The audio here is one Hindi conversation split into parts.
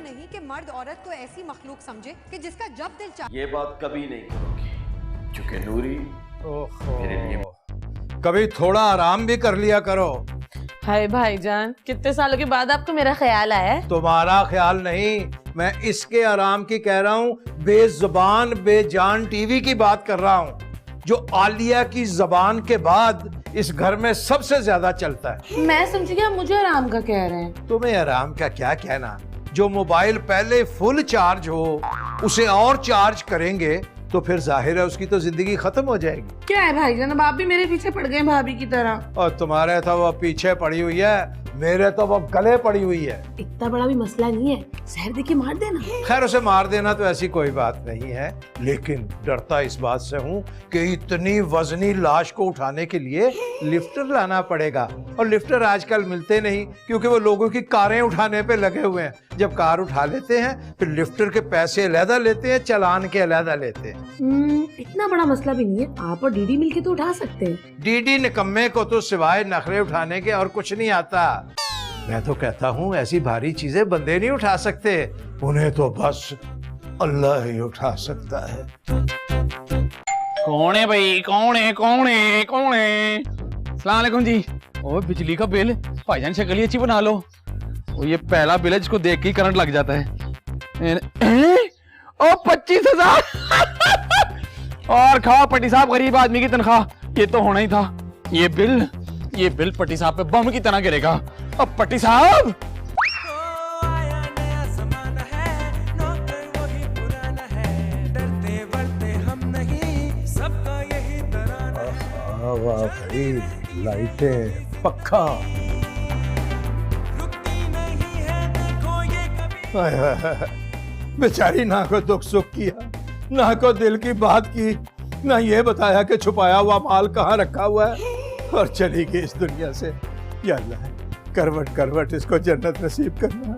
नहीं कि मर्द औरत को ऐसी मखलूक समझे कि जिसका जब दिल चाहे। ये बात कभी नहीं करोगी, क्योंकि नूरी मेरे लिए। कभी थोड़ा आराम भी कर लिया करो। हाय भाईजान, कितने सालों के बाद आपको मेरा ख्याल आया है? तुम्हारा ख्याल नहीं, मैं इसके आराम की कह रहा हूँ। बेजुबान बेजान टीवी की बात कर रहा हूँ, जो आलिया की जबान के बाद इस घर में सबसे ज्यादा चलता है। मैं समझी कि आप मुझे आराम का कह रहे हैं। तुम्हें आराम का क्या कहना। जो मोबाइल पहले फुल चार्ज हो उसे और चार्ज करेंगे तो फिर जाहिर है उसकी तो जिंदगी खत्म हो जाएगी। क्या है भाईजान, अब आप भी मेरे पीछे पड़ गए भाभी की तरह। और तुम्हारे तो वो पीछे पड़ी हुई है, मेरे तो वो गले पड़ी हुई है। इतना बड़ा भी मसला नहीं है, जहर देके मार देना। खैर उसे मार देना तो ऐसी कोई बात नहीं है, लेकिन डरता इस बात से हूँ कि इतनी वजनी लाश को उठाने के लिए लिफ्टर लाना पड़ेगा, और लिफ्टर आजकल मिलते नहीं क्योंकि वो लोगों की कारें उठाने पे लगे हुए हैं। जब कार उठा लेते हैं फिर लिफ्टर के पैसे अलहदा लेते हैं, चालान के अलहदा लेते हैं। इतना बड़ा मसला भी नहीं है, आप और डीडी मिलके तो उठा सकते हैं। डीडी निकम्मे को तो सिवाय नखरे उठाने के और कुछ नहीं आता। मैं तो कहता हूँ ऐसी भारी चीजें बंदे नहीं उठा सकते, उन्हें तो बस अल्लाह ही उठा सकता है। कौन है भाई, कौन है कौन है कौन है? अस्सलाम वालेकुम जी। ओ बिजली का बिल भाईजान शक्ल ही अच्छी बना लो। ओ ये पहला बिल है जिसको देख के ही करंट लग जाता है। ओ 25,000 और खाओ पट्टी साहब, गरीब आदमी की तनख्वाह। ये तो होना ही था। ये बिल पट्टी साहब पे बम की तरह गिरेगा। अब पट्टी साहब वाह भाई, लाइटें, पक्का। बेचारी ना को दुख सुख किया, ना को दिल की बात की, ना ये बताया कि छुपाया हुआ माल कहाँ रखा हुआ है, और चली गई इस दुनिया से। या अल्लाह, करवट करवट इसको जन्नत नसीब करना।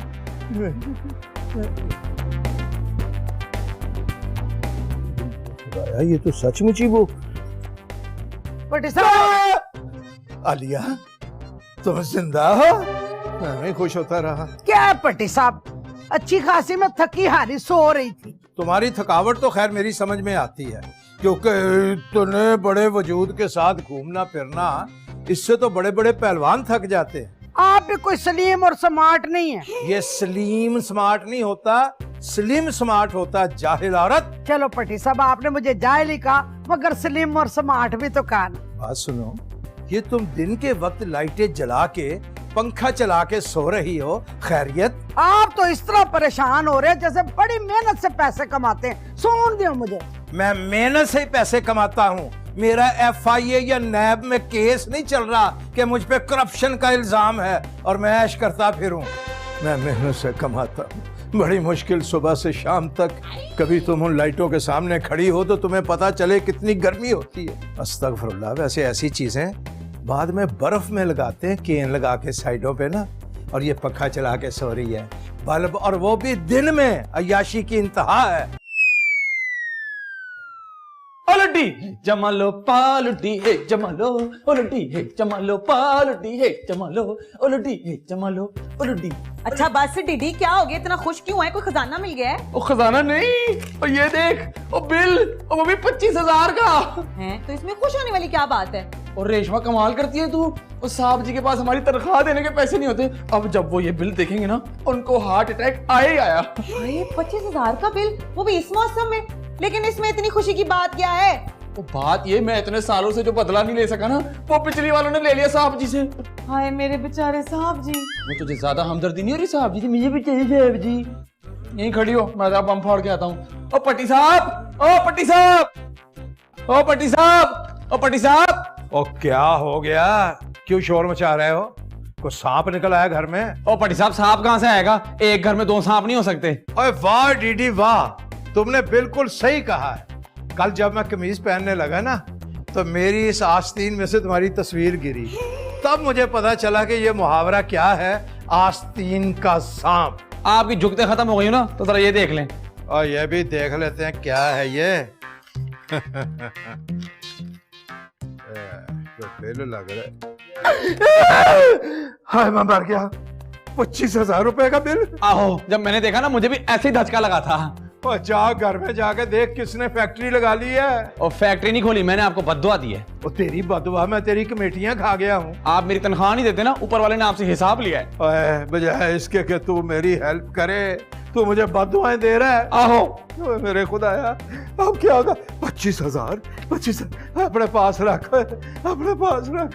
ये तो सचमुच ही वो आलिया, तुम जिंदा हो? मैं भी खुश होता रहा। क्या पट्टी साहब, अच्छी खासी मैं थकी हारी सो रही थी। तुम्हारी थकावट तो खैर मेरी समझ में आती है, क्योंकि इतने बड़े वजूद के साथ घूमना फिरना, इससे तो बड़े बड़े पहलवान थक जाते हैं। आप भी कोई सलीम और स्मार्ट नहीं है। ये सलीम स्मार्ट नहीं होता, स्लिम स्मार्ट होता, जाहिल औरत। चलो पट्टी साहब, आपने मुझे जाहिल ही कहा, मगर सलीम और स्मार्ट भी तो कहा ना। बात सुनो, ये तुम दिन के वक्त लाइटें जला के पंखा चला के सो रही हो, खैरियत? आप तो इस तरह परेशान हो रहे हैं जैसे बड़ी मेहनत से पैसे कमाते हैं। सुन दो मुझे। मैं मेहनत से ही पैसे कमाता हूँ। मेरा FIA या नैब में केस नहीं चल रहा कि मुझ पे करप्शन का इल्जाम है और मैं ऐश करता फिरूं। मैं मेहनत से कमाता हूँ, बड़ी मुश्किल सुबह से शाम तक। कभी तुम उन लाइटों के सामने खड़ी हो तो तुम्हें पता चले कितनी गर्मी होती है। अस्तगफुरुल्लाह। वैसे ऐसी चीजें बाद में बर्फ में लगाते हैं, केन लगा के साइडों पे ना, और ये पंखा चला के सो रही है, बल्ब, और वो भी दिन में। अय्याशी की इंतहा है। ओलटी जमालो पालटी है जमालो, ओलटी है जमालो पालटी है जमालो, ओलटी है जमालो ओलटी। अच्छा बस डीडी, क्या हो गया, इतना खुश क्यों है? कोई खजाना मिल गया है? ओ खजाना नहीं, और ये देख, ओ बिल, और वो भी 25,000 का है। तो इसमें खुश होने वाली क्या बात है? और रेशमा कमाल करती है तू। उस साहब जी के पास हमारी तनख्वाह देने के पैसे नहीं होते। अब जब वो ये बिल देखेंगे ना, उनको हार्ट अटैक आया ही आया। 25,000 का बिल, वो भी इस मौसम में। लेकिन इसमें इतनी खुशी की बात क्या है? वो बात ये, मैं इतने सालों से जो बदला नहीं ले सका ना, वो पिछली वालों ने ले लिया साहब जी से। हाय मेरे बेचारे साहब जी। वो तुझे ज्यादा हमदर्दी नहीं हो रही साहब जी से? मुझे भी चाहिए साहब जी। यहीं खड़ी हो, मैं जरा बम फोड़ के आता हूँ। ओ पट्टी साहब, ओ पट्टी साहब, ओ पट्टी साहब, ओ पट्टी साहब। ओ क्या हो गया, क्यों शोर मचा रहे हो? कोई सांप निकल आया घर में? ओ पट्टी साहब, सांप कहाँ से आएगा? एक घर में 2 सांप नहीं हो सकते। ओए वाह डीडी वाह, तुमने बिल्कुल सही कहा है। कल जब मैं कमीज पहनने लगा ना, तो मेरी इस आस्तीन में से तुम्हारी तस्वीर गिरी। तब मुझे पता चला कि ये मुहावरा क्या है, आस्तीन का सांप। आपकी झुकते खत्म हो गई ना, तो जरा ये देख लें। और ये भी देख लेते हैं क्या है ये। तो फेल लग रहा है। हाय मैं मर गया, 25,000 रुपए का बिल। आहो, जब मैंने देखा ना मुझे भी ऐसे ही धचका लगा था। और जा घर में जाके देख किसने फैक्ट्री लगा ली है। और फैक्ट्री नहीं खोली, मैंने आपको बद्दुआ दी है। और तेरी बदवा मैं तेरी कमेटियां खा गया हूँ। आप मेरी तनख्वाह नहीं देते ना, ऊपर वाले ने आपसे हिसाब लिया है। ओए, बजाय इसके कि तू मेरी हेल्प करे, तू मुझे बदुआएं दे रहा है। आहो, ओए मेरे खुदाया, अब क्या होगा? 25,000 अपने पास रख, अपने पास रख।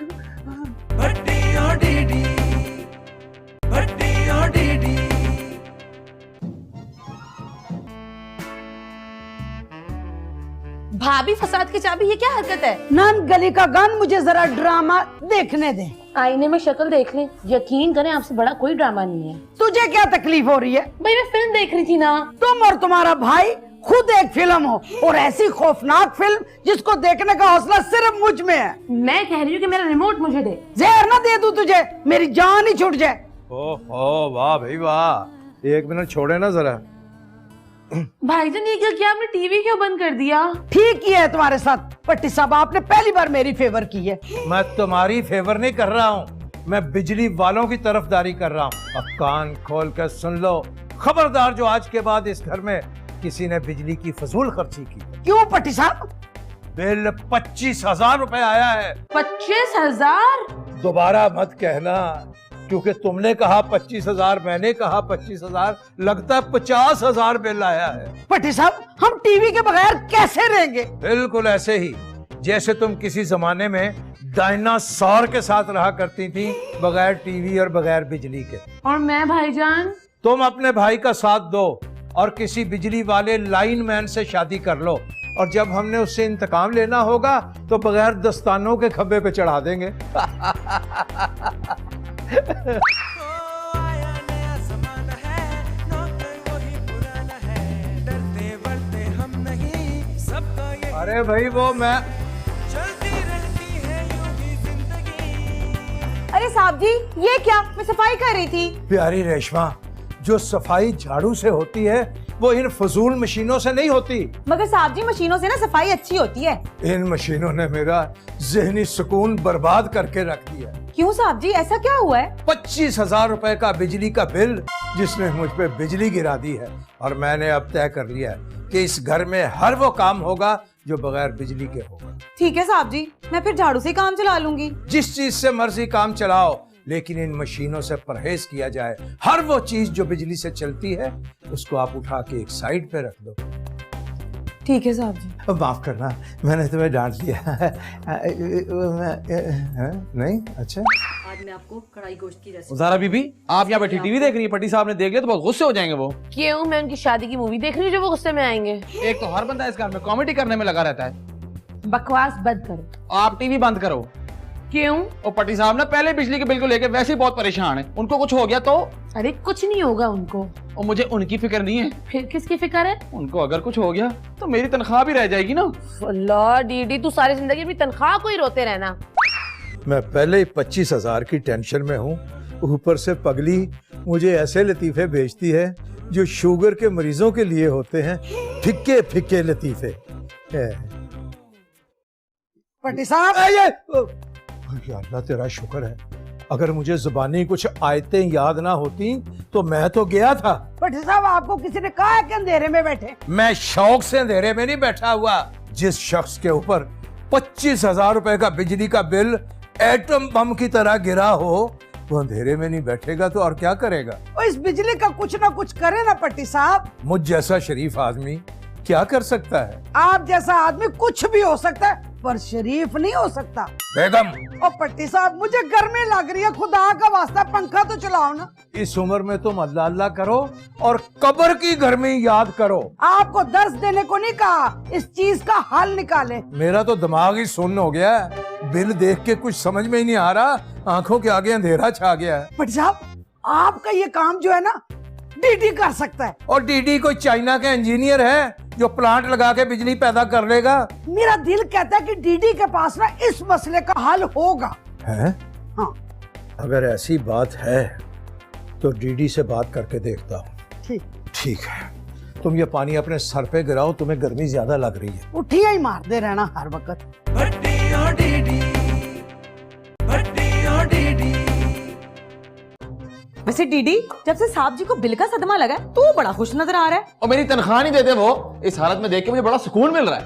भाभी फसाद की चाबी, ये क्या हरकत है? नन गली का गन, मुझे जरा ड्रामा देखने दे। आईने में शक्ल देख लें, यकीन करें आपसे बड़ा कोई ड्रामा नहीं है। तुझे क्या तकलीफ हो रही है? भाई मैं फिल्म देख रही थी ना। तुम और तुम्हारा भाई खुद एक फिल्म हो, और ऐसी खौफनाक फिल्म जिसको देखने का हौसला सिर्फ मुझ में है। मैं कह रही हूँ कि मेरा रिमोट मुझे दे। जहर ना दे दूं तुझे, मेरी जान ही छूट जाए। ओहो, वाह भाई वाह। 1 मिनट छोड़े ना जरा। भाईजान ये क्या आपने टीवी क्यों बंद कर दिया? ठीक ही है तुम्हारे साथ पट्टी साहब, आपने पहली बार मेरी फेवर की है। मैं तुम्हारी फेवर नहीं कर रहा हूँ, मैं बिजली वालों की तरफदारी कर रहा हूँ। अब कान खोल कर सुन लो, खबरदार जो आज के बाद इस घर में किसी ने बिजली की फजूल खर्ची की। क्यों पट्टी साहब? बिल 25,000 रुपए आया है। 25,000? दोबारा मत कहना, क्योंकि तुमने कहा 25,000, मैंने कहा 25,000, लगता है 50,000 बिल आया है। पट्टी साहब, हम टीवी के बगैर कैसे रहेंगे? बिल्कुल ऐसे ही जैसे तुम किसी जमाने में डायनासोर के साथ रहा करती थी, बगैर टीवी और बगैर बिजली के। और मैं भाईजान? तुम अपने भाई का साथ दो और किसी बिजली वाले लाइन मैन से शादी कर लो, और जब हमने उससे इंतकाम लेना होगा तो बगैर दस्तानों के खंबे पे चढ़ा देंगे। अरे भाई वो मैं। अरे साहब जी, ये क्या? मैं सफाई कर रही थी। प्यारी रेशमा, जो सफाई झाड़ू से होती है वो इन फजूल मशीनों से नहीं होती। मगर साहब जी, मशीनों से ना सफाई अच्छी होती है। इन मशीनों ने मेरा ज़हनी सुकून बर्बाद करके रख दिया। क्यों साहब जी, ऐसा क्या हुआ है? 25,000 रुपए का बिजली का बिल जिसने मुझ पे बिजली गिरा दी है, और मैंने अब तय कर लिया है कि इस घर में हर वो काम होगा जो बगैर बिजली के होगा। ठीक है साहब जी, मैं फिर झाड़ू से काम चला लूंगी। जिस चीज से मर्जी काम चलाओ, लेकिन इन मशीनों से परहेज किया जाए। हर वो चीज जो बिजली से चलती है उसको आप उठा के एक साइड पे रख दो। ठीक है साहब जी। अब माफ करना, मैंने तुम्हें डांट दिया। नहीं अच्छा। आज मैं आपको कढ़ाई गोश्त की रेसिपी। ज़ारा बीबी, आप यहाँ बैठी टीवी देख रही है, पट्टी साहब ने देख लिया तो बहुत गुस्से हो जाएंगे वो। क्यों? मैं उनकी शादी की मूवी देख रही हूँ जो वो गुस्से में आएंगे। एक तो हर बंदा इस घर में कॉमेडी करने में लगा रहता है। बकवास बंद करो। आप टीवी बंद करो। क्यों? और पट्टी साहब ना पहले बिजली के बिल को लेकर वैसे ही बहुत परेशान है, उनको कुछ हो गया तो। अरे कुछ नहीं होगा उनको। और मुझे उनकी फिक्र नहीं है। फिर किसकी फिक्र है? उनको अगर कुछ हो गया तो मेरी तनख्वाह भी रह जाएगी ना। अल्लाह डीडी, तू सारी जिंदगी अपनी तनख्वाह को ही रोते रहना। मैं पहले ही 25,000 की टेंशन में हूँ, ऊपर से पगली मुझे ऐसे लतीफे भेजती है जो शुगर के मरीजों के लिए होते हैं, फिक्के फिक्के लतीफे। पट्टी साहब, अल्लाह तेरा शुक्र है, अगर मुझे जुबानी कुछ आयतें याद ना होती तो मैं तो गया था। पट्टी साहब, आपको किसी ने कहा है कि अंधेरे में बैठे? मैं शौक से अंधेरे में नहीं बैठा हुआ। जिस शख्स के ऊपर 25,000 रुपए का बिजली का बिल एटम बम की तरह गिरा हो, वो अंधेरे में नहीं बैठेगा तो और क्या करेगा? और इस बिजली का कुछ ना कुछ करे ना पट्टी साहब। मुझ जैसा शरीफ आदमी क्या कर सकता है? आप जैसा आदमी कुछ भी हो सकता है, पर शरीफ नहीं हो सकता। बेगम, और पट्टी साहब, मुझे गर्मी लग रही है, खुदा का वास्ता पंखा तो चलाओ ना। इस उम्र में तुम अल्लाह अल्लाह करो और कब्र की गर्मी याद करो। आपको दर्द देने को नहीं कहा, इस चीज का हल निकाले। मेरा तो दिमाग ही सुन्न हो गया है, बिल देख के कुछ समझ में ही नहीं आ रहा, आंखों के आगे अंधेरा छा गया है। पट्टी साहब, आपका ये काम जो है ना, डीडी कर सकता है। और डीडी कोई चाइना का इंजीनियर है जो प्लांट लगा के बिजली पैदा कर लेगा? मेरा दिल कहता है कि डीडी के पास ना इस मसले का हल होगा। है? हाँ। अगर ऐसी बात है तो डीडी से बात करके देखता हूँ। ठीक। ठीक है, तुम ये पानी अपने सर पे गिराओ, तुम्हें गर्मी ज्यादा लग रही है। उठिया ही मारते रहना हर वक्त। वैसे डीडी, जब से साहब जी को बिल का सदमा लगा है तो बड़ा खुश नजर आ रहा है। और मेरी तनख्वाह नहीं देते वो, इस हालत में देख के मुझे बड़ा सुकून मिल रहा है।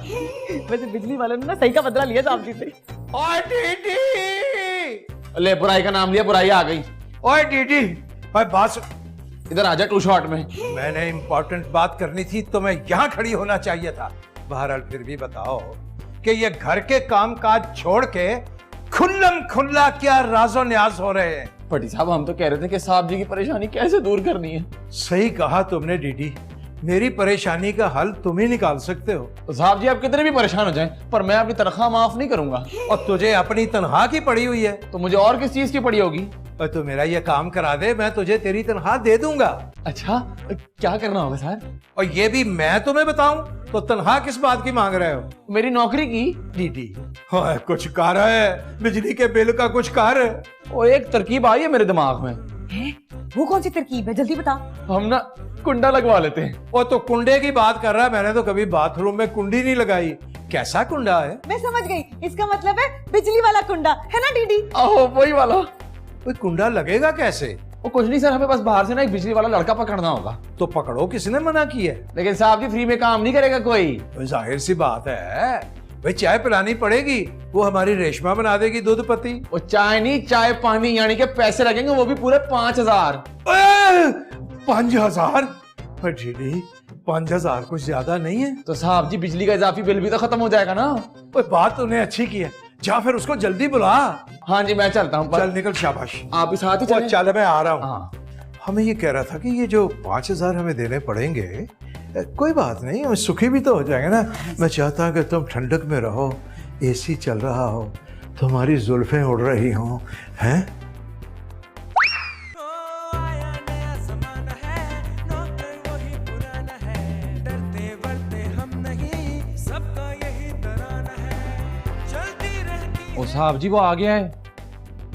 वैसे बिजली वाले ने ना सही का बदला लिया साहब जी से। ओए डीडी, ले बुराई का नाम लिया, बुराई आ गई। ओए डीडी, ओए बात सुन। इधर आजा टू शॉट में। मैंने इम्पोर्टेंट बात करनी थी तो मैं यहाँ खड़ी होना चाहिए था। बहरहाल फिर भी बताओ कि ये घर के काम काज छोड़ के खुल्लम खुल्ला क्या राजो न्याज हो रहे हैं। पटी साहब, हम तो कह रहे थे कि साहब जी की परेशानी कैसे दूर करनी है। सही कहा तुमने डीडी, मेरी परेशानी का हल तुम ही निकाल सकते हो। तो साहब जी आप कितने भी परेशान हो जाएं, पर मैं अपनी तनख्वाह माफ नहीं करूंगा। और तुझे अपनी तनख्वाह की पड़ी हुई है तो मुझे और किस चीज की पड़ी होगी? और तू मेरा ये काम करा दे, मैं तुझे तेरी तनख्वाह दे दूंगा। अच्छा, क्या करना होगा सर? और ये भी मैं तुम्हें बताऊं तो तनख्वाह किस बात की मांग रहे हो? मेरी नौकरी की। डीडी, हाँ, कुछ कर है, बिजली के बिल का कुछ कर। वो एक तरकीब आई है मेरे दिमाग में। वो कौन सी तरकीब है, जल्दी बता। हम ना कुंडा लगवा लेते हैं। वो तो कुंडे की बात कर रहा है, मैंने तो कभी बाथरूम में कुंडी नहीं लगाई। कैसा कुंडा है? मैं समझ गई, इसका मतलब है बिजली वाला कुंडा, है ना डीडी? आहो वही वाला। कोई कुंडा लगेगा कैसे? वो कुछ नहीं सर, हमें बस बाहर से ना एक बिजली वाला लड़का पकड़ना होगा। तो पकड़ो, किसने मना की है? लेकिन साहब जी फ्री में काम नहीं करेगा कोई। तो जाहिर सी बात है भाई, चाय पिलानी पड़ेगी, वो हमारी रेशमा बना देगी दूध पत्ती। वो चाय नहीं, चाय पानी, यानी कि पैसे लगेंगे, वो भी पूरे 5000। 5000? डीडी, 5000 कुछ ज्यादा नहीं है? तो साहब जी बिजली का इजाफी बिल भी तो खत्म हो जाएगा ना। कोई बात तूने अच्छी की है, जा फिर उसको जल्दी बुला। हाँ जी मैं चलता हूँ। चल निकल, शाबाश। आप भी साथ ही चलें। चल, मैं आ रहा हूँ। हाँ। हमें ये कह रहा था कि ये जो 5000 हमें देने पड़ेंगे, कोई बात नहीं, हम सुखी भी तो हो जाएंगे ना। मैं चाहता हूँ कि तुम ठंडक में रहो, एसी चल रहा हो, तुम्हारी जुल्फें उड़ रही हों, हैं? ओ साहब जी वो आ गया है।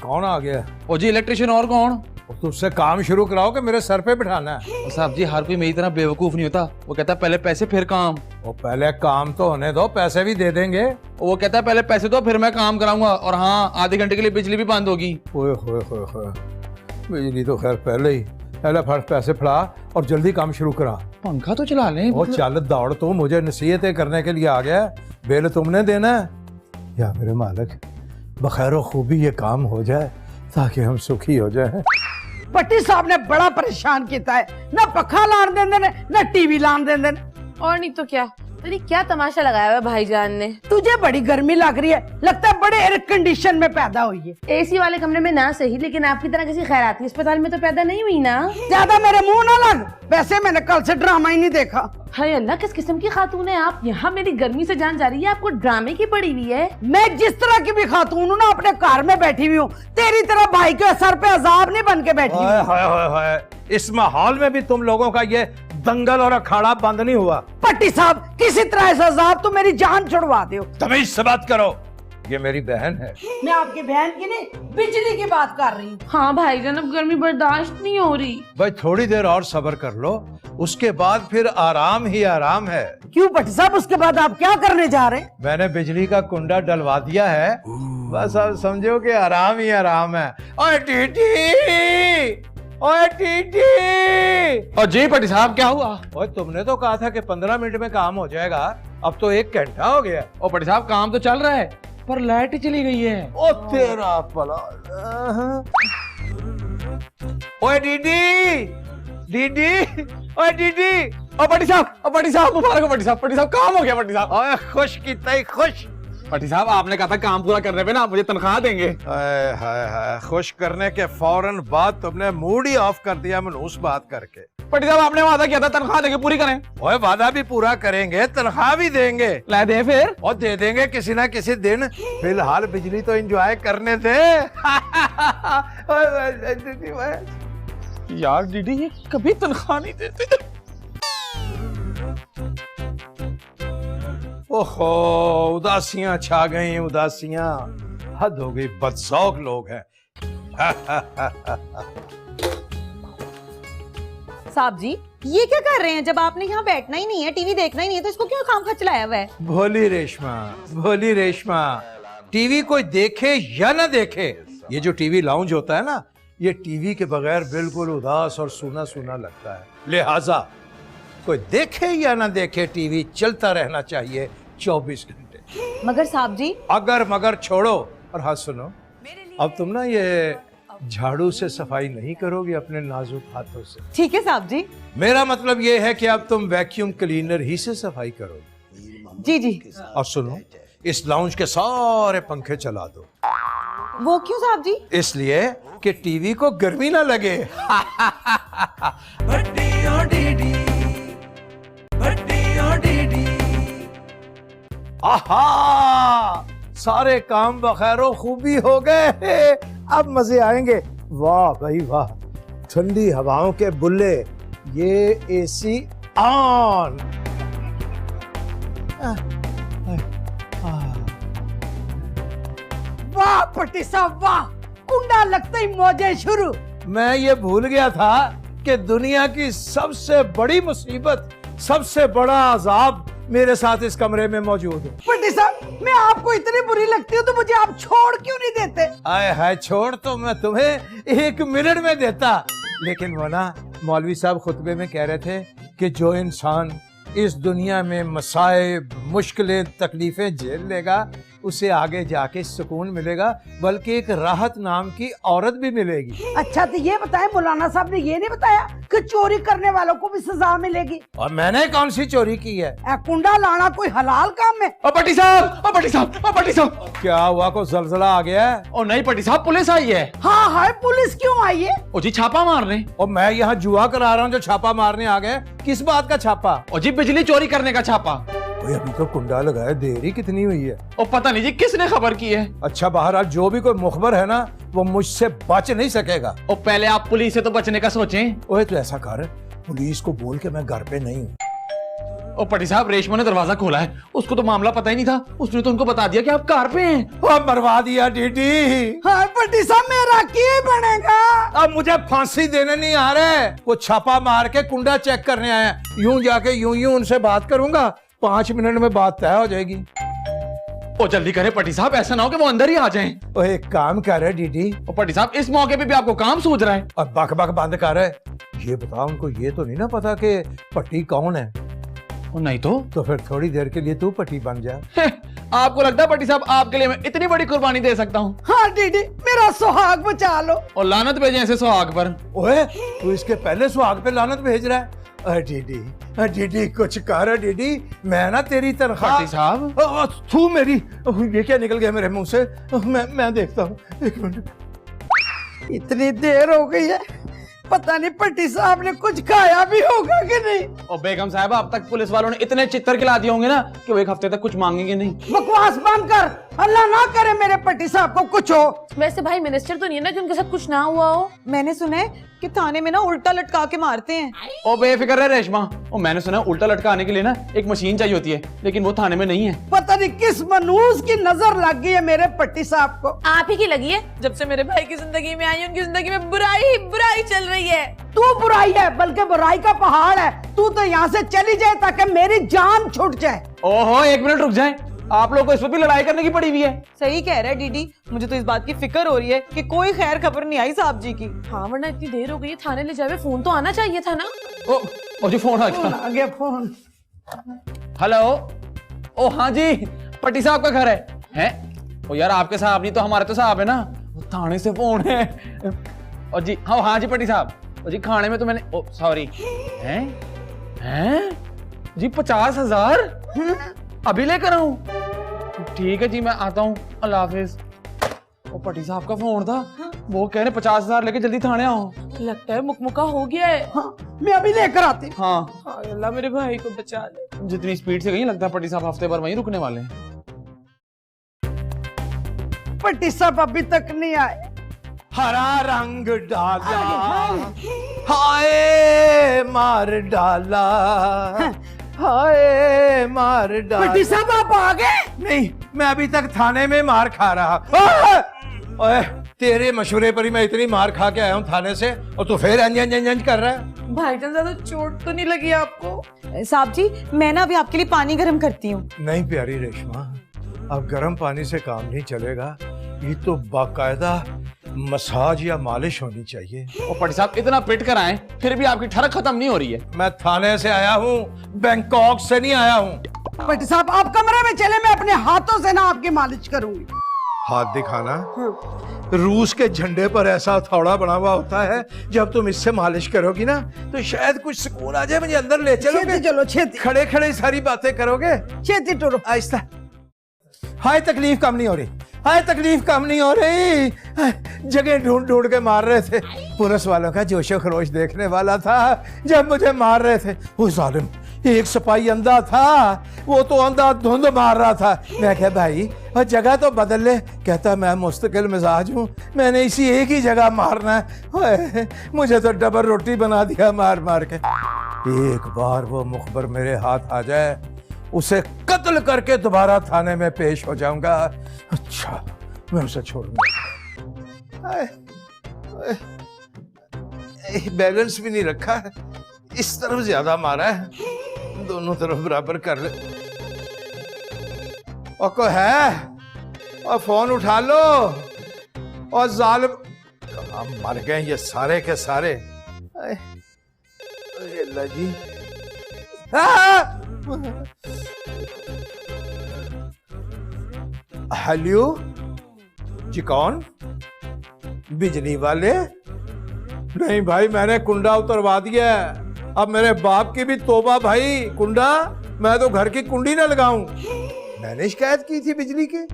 कौन आ गया? ओ जी इलेक्ट्रिशियन, और कौन? तो उससे काम शुरू कराओ कि मेरे सर पे बिठाना है? ओ साहब जी हर कोई मेरी तरह बेवकूफ नहीं होता। वो कहता है पहले पैसे फिर काम। वो पहले काम तो होने दो, पैसे भी दे देंगे। वो कहता है पहले पैसे दो फिर मैं काम कराऊंगा। और हाँ, आधे घंटे के लिए बिजली भी बंद होगी। ओए होए होए होए, बिजली तो खैर पहले ही। पहले फर्स्ट पैसे फड़ा और जल्दी काम शुरू करा। पंखा तो चला लें। वो चल दौड़, तो मुझे नसीहतें करने के लिए आ गया, बिल तुमने देना है। या मेरे मालिक, बखैर खूबी ये काम हो जाए ताकि हम सुखी हो जाए। पट्टी साहब ने बड़ा परेशान किया है, ना पखा लान देंदे ने, ना टीवी लान देंदे ने। और नहीं तो क्या, अरे क्या तमाशा लगाया हुआ है भाईजान ने। तुझे बड़ी गर्मी लग रही है, लगता है बड़े एयर कंडीशन में पैदा हुई है। एसी वाले कमरे में ना सही, लेकिन आपकी तरह किसी खैराती अस्पताल में तो पैदा नहीं हुई ना। ज्यादा मेरे मुंह ना लग, वैसे मैंने कल से ड्रामा ही नहीं देखा। हाय अल्लाह, किस किस्म की खातून है आप। यहाँ मेरी गर्मी से जान जा रही है, आपको ड्रामे की पड़ी हुई है। मैं जिस तरह की भी खातून हूँ ना, अपने कार में बैठी हुई हूँ, तेरी तरह भाई के सर पे अजाब नहीं बन के बैठी हुई। हाय हाय हाय हाय, इस माहौल में भी तुम लोगों का ये दंगल और अखाड़ा बंद नहीं हुआ। पट्टी साहब, किसी तरह ऐसा अजाब तो मेरी जान छुड़वा दो। तमीज से बात करो, ये मेरी बहन है। मैं आपकी बहन की नहीं, बिजली की बात कर रही हूँ। हाँ भाईजान, अब गर्मी बर्दाश्त नहीं हो रही। भाई थोड़ी देर और सब्र कर लो, उसके बाद फिर आराम ही आराम है। क्यों पट्टी साहब, उसके बाद आप क्या करने जा रहे हैं? मैंने बिजली का कुंडा डलवा दिया है, बस अब समझो कि आराम ही आराम है। ओए टीटी, ओए टीटी। और जी पटी साहब क्या हुआ? ओए तुमने तो कहा था कि 15 मिनट में काम हो जाएगा, अब तो 1 घंटा हो गया। ओ पटी साहब काम तो चल रहा है, पर लाइट ही चली गई है। ओ तेरा भला। ओए डीडी, डीडी, ओए डीडी। ओ पटी साहब मुबारक हो पटी साहब काम हो गया पटी साहब। ओए खुश कितना ही खुश। पटी साहब आपने कहा था काम पूरा करने पे ना मुझे तनख्वाह देंगे। हाय हाय हाय, खुश करने के फौरन बाद तुमने मूड ही ऑफ कर दिया मनहूस बात करके। पटी साहब आपने वादा किया था तनख्वाह देंगे, पूरी करें। ओए वादा भी पूरा करेंगे, तनख्वाह भी देंगे। ला दे फिर। और दे देंगे किसी ना किसी दिन, फिलहाल बिजली तो एंजॉय करने दे। यार दीदी ये कभी तनख्वाह नहीं देते। ओहो, उदासियां छा गई, उदासियां। हद हो गई, बदशौक लोग हैं। साहब जी, ये क्या कर रहे हैं? जब आपने यहाँ बैठना ही नहीं है, टीवी देखना ही नहीं है, तो इसको क्यों खामखा चलाया हुआ है? भोली रेशमा, भोली रेशमा, टीवी कोई देखे या ना देखे, ये जो टीवी लाउंज होता है ना, ये टीवी के बगैर बिल्कुल उदास और सूना सूना लगता है। लिहाजा कोई देखे या ना देखे, टीवी चलता रहना चाहिए 24 घंटे। मगर साहब जी, अगर मगर छोड़ो। और हाँ सुनो, अब तुम ना ये झाड़ू से सफाई नहीं करोगे अपने नाजुक हाथों से। ठीक है साहब जी। मेरा मतलब ये है कि अब तुम वैक्यूम क्लीनर ही से सफाई करोगे। जी जी। और सुनो, इस लाउंज के सारे पंखे चला दो। वो क्यों साहब जी? इसलिए कि टीवी को गर्मी ना लगे। आहा, सारे काम बखैरो खूबी हो गए। अब मजे आएंगे। वाह भाई वाह, ठंडी हवाओं के बुल्ले, ये एसी ऑन। वाह पट्टी साहब वाह, कुंडा लगते ही मौजें शुरू। मैं ये भूल गया था कि दुनिया की सबसे बड़ी मुसीबत, सबसे बड़ा अजाब मेरे साथ इस कमरे में मौजूद है। पट्टी साहब, मैं आपको इतनी बुरी लगती हूँ तो मुझे आप छोड़ क्यों नहीं देते? आए हाय, छोड़ तो मैं तुम्हें 1 मिनट में देता, लेकिन वो ना मौलवी साहब खुतबे में कह रहे थे कि जो इंसान इस दुनिया में मसाइब, मुश्किलें, तकलीफें झेल लेगा उसे आगे जाके सुकून मिलेगा, बल्कि एक राहत नाम की औरत भी मिलेगी। अच्छा तो ये बताएं, मौलाना साहब ने ये नहीं बताया कि चोरी करने वालों को भी सजा मिलेगी? और मैंने कौन सी चोरी की है? कुंडा लाना कोई हलाल काम है? ओ पट्टी साहब, ओ पट्टी साहब, ओ पट्टी साहब। क्या हुआ, को जलजला आ गया है? ओ नहीं पट्टी साहब, पुलिस आई है। हाँ हाय, पुलिस क्यों आई है? ओ जी छापा मारने। और मैं यहाँ जुआ करा रहा हूँ जो छापा मारने आ गए। किस बात का छापा? ओ जी बिजली चोरी करने का छापा। ओए अभी तो कुंडा लगाए, देरी कितनी हुई है? ओ पता नहीं जी किसने खबर की है। अच्छा बहरहाल जो भी कोई मुखबर है ना, वो मुझसे बच नहीं सकेगा। ओ पहले आप पुलिस से तो बचने का सोचें। ओए तो ऐसा कर, पुलिस को बोल के मैं घर पे नहीं हूँ। ओ पट्टी साहब, रेशमा ने दरवाजा खोला है, उसको तो मामला पता ही नहीं था, उसने तो उनको बता दिया कि आप कार पे हैं। अब मरवा दिया डीडी। हाँ पट्टी साहब, मेरा क्या बनेगा? अब मुझे फांसी देने नहीं आ रहे, वो छापा मार के कुंडा चेक करने आए। यूं जाके यूं उनसे बात करूंगा, 5 मिनट में बात तय हो जाएगी। ओ जल्दी करें पट्टी साहब, ऐसा ना हो कि वो अंदर ही आ जाएं। ओ एक काम कर रहे डीडी। ओ पट्टी साहब, इस मौके पे भी आपको काम सूझ रहा है। और बक बक बंद कर रहे। ये बताओ उनको, ये तो नहीं ना पता कि पट्टी कौन है? ओ नहीं तो फिर थोड़ी देर के लिए तू पट्टी बन जा। आपको लगता है पट्टी साहब आपके लिए मैं इतनी बड़ी कुर्बानी दे सकता हूँ? हाँ डीडी, मेरा सुहाग बचा लो। और लानत भेजे ऐसे सुहाग पर। ओए तू इसके पहले सुहाग पे लानत भेज रहा है? डीडी कुछ कर डीडी, मैं ना तेरी तनख्वाह। पट्टी साहब, तू मेरी, ये क्या निकल गया मेरे मुंह से? मैं देखता हूँ, 1 मिनट। इतनी देर हो गई है, पता नहीं पट्टी साहब ने कुछ खाया भी होगा कि नहीं। और बेगम साहब, अब तक पुलिस वालों ने इतने चित्तर खिला दिए होंगे ना कि वो 1 हफ्ते तक कुछ मांगेंगे नहीं। बकवास बंद कर, अल्लाह ना करे मेरे पट्टी साहब को कुछ हो। वैसे भाई मिनिस्टर तो नहीं है ना कि उनके साथ कुछ ना हुआ हो? मैंने सुना है कि थाने में ना उल्टा लटका के मारते हैं। ओ बेफिक्र रहे रेशमा, ओ मैंने सुना उल्टा लटकाने के लिए ना एक मशीन चाहिए होती है, लेकिन वो थाने में नहीं है। पता नहीं किस मनूस की नजर लग गई है मेरे पट्टी साहब को। आप ही की लगी है। जब से मेरे भाई की जिंदगी में आई, उनकी जिंदगी में बुराई ही बुराई चल रही है। तू बुराई है, बल्कि बुराई का पहाड़ है। तू तो यहाँ से चली जाए ताकि मेरी जान छूट जाए। ओहो 1 मिनट रुक जाए, आप लोग को इस पर भी लड़ाई करने की पड़ी हुई है। सही कह रहा है डीडी, मुझे तो इस बात की फिक्र हो रही है कि कोई खैर खबर नहीं आई साहब जी की। हाँ वरना इतनी देर हो गई, थाने ले जावे, फोन तो आना चाहिए था ना। ओ जी फोन आ गया। आ गया फोन। हेलो, ओ हाँ जी, पट्टी साहब का घर है? ओ यार आपके साहब नहीं तो हमारे तो साहब है ना, वो थाने से फोन है। और जी हाँ जी पट्टी साहब, जी खाने में तो मैंने, ओ सॉरी, हैं जी 50,000 अभी लेकर आऊं? ठीक है जी, मैं आता हूँ, अल्लाह हाफिज। वो पट्टी साहब का फोन था, वो कह रहे 50,000 लेके जल्दी थाने आओ। लगता है मुकमुका हो गया है। हाँ, मैं अभी लेकर आती हूँ। हाँ अल्लाह मेरे भाई को बचा ले। जितनी स्पीड से गई लगता है पट्टी साहब हफ्ते भर वहीं रुकने वाले हैं। पट्टी साहब अभी तक नहीं आए। हरा रंग डाला, हाय मार डाला, हाय मार डाला। पट्टी साहब आप आ गए? नहीं, मैं अभी तक थाने में मार खा रहा। ओए तेरे मशवरे पर ही मैं इतनी मार खा के आया हूँ थाने से, और तू फिर अंजन कर रहा है। भाईजान ज्यादा चोट तो नहीं लगी आपको? साहब जी, मैं ना अभी आपके लिए पानी गर्म करती हूँ। नहीं प्यारी रेशमा, अब गर्म पानी से काम नहीं चलेगा। ये तो बाकायदा मसाज या मालिश होनी चाहिए। और पटी साहब इतना पिट कर आए फिर भी आपकी ठरक खत्म नहीं हो रही है। मैं थाने से आया हूँ, बैंकॉक से नहीं आया हूँ। भट्टी साहब आप कमरे में चले, मैं अपने हाथों से ना आपकी मालिश करूंगी। हाथ दिखाना। रूस के झंडे पर ऐसा हथौड़ा बना हुआ होता है, जब तुम इससे मालिश करोगी ना तो शायद कुछ सुकून आ जाए। मुझे अंदर ले चलोगे? छेती चलो, छेती। खड़े खड़े सारी बातें करोगे? छेती टुरो। आहिस्ता। हाय तकलीफ कम नहीं हो रही, हाय तकलीफ कम नहीं हो रही। जगह ढूंढ ढूंढ के मार रहे थे। पुलिस वालों का जोशो खरोश देखने वाला था जब मुझे मार रहे थे। वो जालिम एक सिपाही अंधा था, वो तो अंधा धुंध मार रहा था। मैं कहा भाई और जगह तो बदल ले। कहता मैं मुस्तकिल मिजाज हूँ, मैंने इसी एक ही जगह मारना है। मुझे तो डबल रोटी बना दिया मार मार के। एक बार वो मुखबर मेरे हाथ आ जाए, उसे कत्ल करके दोबारा थाने में पेश हो जाऊंगा। अच्छा मैं उसे छोड़ूंगा। बैलेंस भी नहीं रखा है, इस तरफ ज्यादा मारा है, दोनों तरफ बराबर कर ले। और को है और फोन उठा लो। और जालिम कहाँ मर गए ये सारे के सारे। अल्लाह जी। हेलो जी, कौन? बिजली वाले? नहीं भाई मैंने कुंडा उतरवा दिया है। अब मेरे बाप की भी तौबा भाई। कुंडा मैं तो घर की कुंडी ना लगाऊं। मैंने शिकायत की थी बिजली के।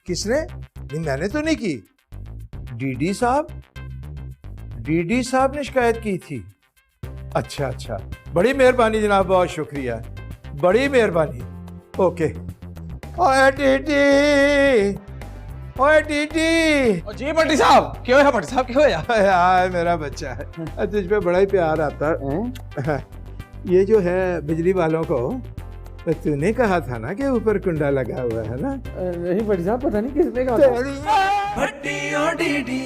किसने? नहीं मैंने तो नहीं की। डीडी साहब ने शिकायत की थी। अच्छा अच्छा, बड़ी मेहरबानी जनाब, बहुत शुक्रिया, बड़ी मेहरबानी। ओके। ओए डीडी, ओए डीडी। जी पटी साहब क्यों है? पटी साहब क्यों है? यार मेरा बच्चा है, तुझ पे बड़ा ही प्यार आता है। ये जो है बिजली वालों को, तो तूने कहा था ना कि ऊपर कुंडा लगा हुआ है ना? नहीं पटी साहब पता नहीं किसने कहा। भट्टी और डीडी।